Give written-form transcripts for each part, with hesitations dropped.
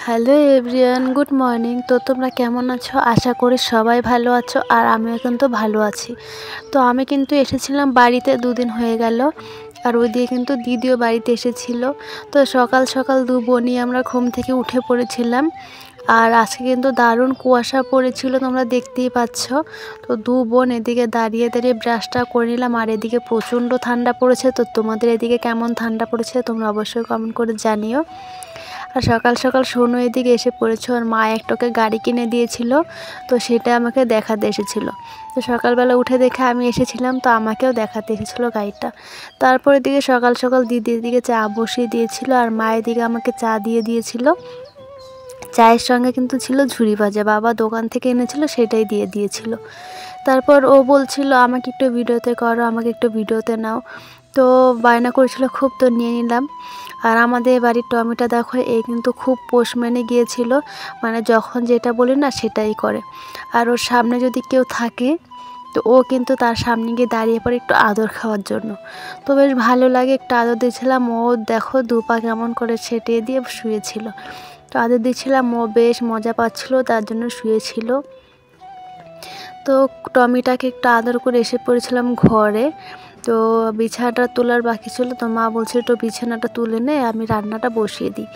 Hello everyone, good morning. তো তোমরা কেমন আছো? আশা করি সবাই ভালো আছো, আর আমিও কিন্তু ভালো আছি। তো আমি কিন্তু এসেছিলাম বাড়িতে, দুদিন হয়ে গেল। আর ওইদিকে কিন্তু দিদিও বাড়িতে এসেছিল। তো সকাল সকাল দু বোনই আমরা ঘুম থেকে উঠে পড়েছিলাম। আর আজকে কিন্তু দারুণ কুয়াশা পড়েছিল, তোমরা দেখতেই পাচ্ছ। তো দু বোন এদিকে দাঁড়িয়ে দাঁড়িয়ে ব্রাশটা করে নিলাম, আর এদিকে প্রচণ্ড ঠান্ডা পড়েছে। তো তোমাদের এদিকে কেমন ঠান্ডা পড়েছে তোমরা অবশ্যই কমেন্ট করে জানিও। আর সকাল সকাল সোনু এদিকে এসে পড়েছে, ওর মা একটাকে গাড়ি কিনে দিয়েছিল, তো সেটা আমাকে দেখাতে এসেছিলো। তো সকালবেলা উঠে দেখে আমি এসেছিলাম, তো আমাকেও দেখাতে এসেছিলো গাড়িটা। তারপরে দিকে সকাল সকাল দিদির দিকে চা বসিয়ে দিয়েছিল, আর মায়ের দিকে আমাকে চা দিয়ে দিয়েছিল। চায়ের সঙ্গে কিন্তু ছিল ঝুরি ভাজা, বাবা দোকান থেকে এনেছিল, সেটাই দিয়ে দিয়েছিল। তারপর ও বলছিল আমাকে একটু ভিডিওতে করো, আমাকে একটু ভিডিওতে নাও। তো বায়না করেছিল খুব, তো নিয়ে নিলাম। আর আমাদের বাড়ির টমিটা দেখো, এই কিন্তু খুব পোষ মেনে গিয়েছিল, মানে যখন যেটা বলি না সেটাই করে। আর ওর সামনে যদি কেউ থাকে তো ও কিন্তু তার সামনে গিয়ে দাঁড়িয়ে পড়ে একটু আদর খাওয়ার জন্য। তো বেশ ভালো লাগে, একটু আদর দিয়েছিলাম। ও দেখো দুপা কেমন করে ছেটিয়ে দিয়ে শুয়েছিল। তো আদর দিচ্ছিলাম, ও বেশ মজা পাচ্ছিল, তার জন্য শুয়েছিল। তো টমিটাকে একটু আদর করে এসে পড়েছিলাম ঘরে। তো বিছানাটা তোলার বাকি ছিল, তো মা বলছিল একটু বিছানাটা তুলে নে, আমি রান্নাটা বসিয়ে দিই।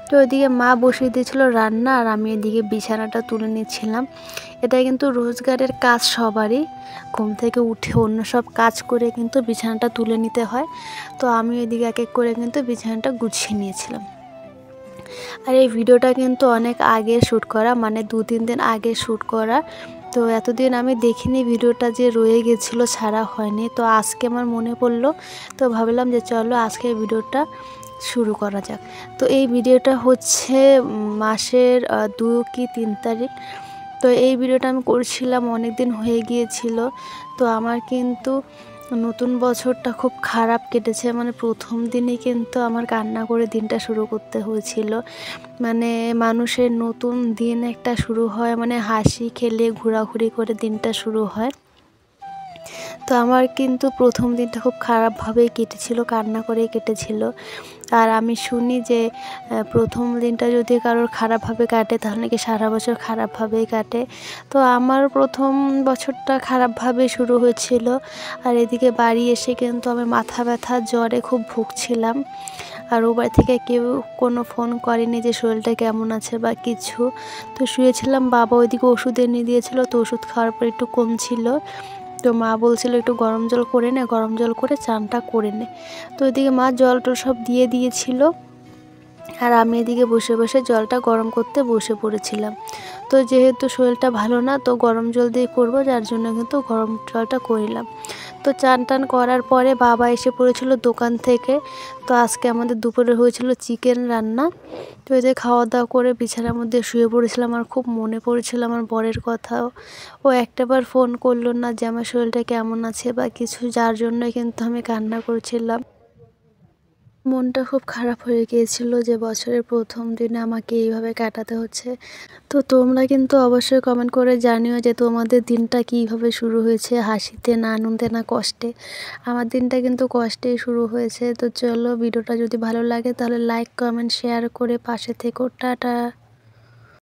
তো ওইদিকে মা বসিয়ে দিয়েছিল রান্না, আর আমি এদিকে বিছানাটা তুলে নিচ্ছিলাম। এটা কিন্তু রোজগারের কাজ সবারই, ঘুম থেকে উঠে অন্য সব কাজ করে কিন্তু বিছানাটা তুলে নিতে হয়। তো আমি এদিকে এক এক করে কিন্তু বিছানাটা গুছিয়ে নিয়েছিলাম। আর এই ভিডিওটা কিন্তু অনেক আগে শ্যুট করা, মানে 2-3 দিন আগে শ্যুট করা। তো এতদিন আমি দেখিনি ভিডিওটা যে রয়ে গেছিলো, ছাড়া হয়নি। তো আজকে আমার মনে পড়লো, তো ভাবলাম যে চলো আজকে ভিডিওটা শুরু করা যাক। তো এই ভিডিওটা হচ্ছে মাসের 2 কি 3 তারিখ। তো এই ভিডিওটা আমি করছিলাম, অনেক দিন হয়ে গিয়েছিল। তো আমার কিন্তু নতুন বছরটা খুব খারাপ কেটেছে, মানে প্রথম দিনে কিন্তু আমার কান্না করে দিনটা শুরু করতে হয়েছিল। মানে মানুষের নতুন দিন একটা শুরু হয়, মানে হাসি খেলে ঘোরাঘুরি করে দিনটা শুরু হয়। তো আমার কিন্তু প্রথম দিনটা খুব খারাপভাবেই কেটেছিল, কান্না করেই কেটেছিল। আর আমি শুনি যে প্রথম দিনটা যদি কারোর খারাপভাবে কাটে তাহলে নাকি সারা বছর খারাপভাবেই কাটে। তো আমার প্রথম বছরটা খারাপভাবে শুরু হয়েছিল। আর এদিকে বাড়ি এসে কিন্তু আমি মাথা ব্যথা জ্বরে খুব ভুগছিলাম। আর ও বাড়ি থেকে কেউ কোনো ফোন করেনি যে শরীরটা কেমন আছে বা কিছু। তো শুয়েছিলাম, বাবা ওইদিকে ওষুধ এনে দিয়েছিল, তো ওষুধ খাওয়ার পর একটু কমছিল। তো মা বলছিল একটু গরম জল করে নে, গরম জল করে চানটা করে নে। তো ওইদিকে মা জল টল সব দিয়ে দিয়েছিল, আর আমি এদিকে বসে বসে জলটা গরম করতে বসে পড়েছিলাম। তো যেহেতু শরীরটা ভালো না, তো গরম জল দিয়ে করবো, যার জন্য কিন্তু গরম জলটা করিলাম। তো চান টান করার পরে বাবা এসে পড়েছিল দোকান থেকে। তো আজকে আমাদের দুপুরে হয়েছিল চিকেন রান্না। তো এতে খাওয়া দাওয়া করে বিছানার মধ্যে শুয়ে পড়েছিলাম, আর খুব মনে পড়েছিল আমার বরের কথাও। ও একটাবার ফোন করলো না যে আমার শরীরটা কেমন আছে বা কিছু, যার জন্য কিন্তু আমি কান্না করছিলাম। মনটা খুব খারাপ হয়ে গিয়েছিল যে বছরের প্রথম দিনে আমাকে এইভাবে কাটাতে হচ্ছে। তো তোমরা কিন্তু অবশ্যই কমেন্ট করে জানিও যে তোমাদের দিনটা কীভাবে শুরু হয়েছে, হাসিতে না আনন্দে না কষ্টে। আমার দিনটা কিন্তু কষ্টেই শুরু হয়েছে। তো চলো, ভিডিওটা যদি ভালো লাগে তাহলে লাইক কমেন্ট শেয়ার করে পাশে থেকো। টাটা।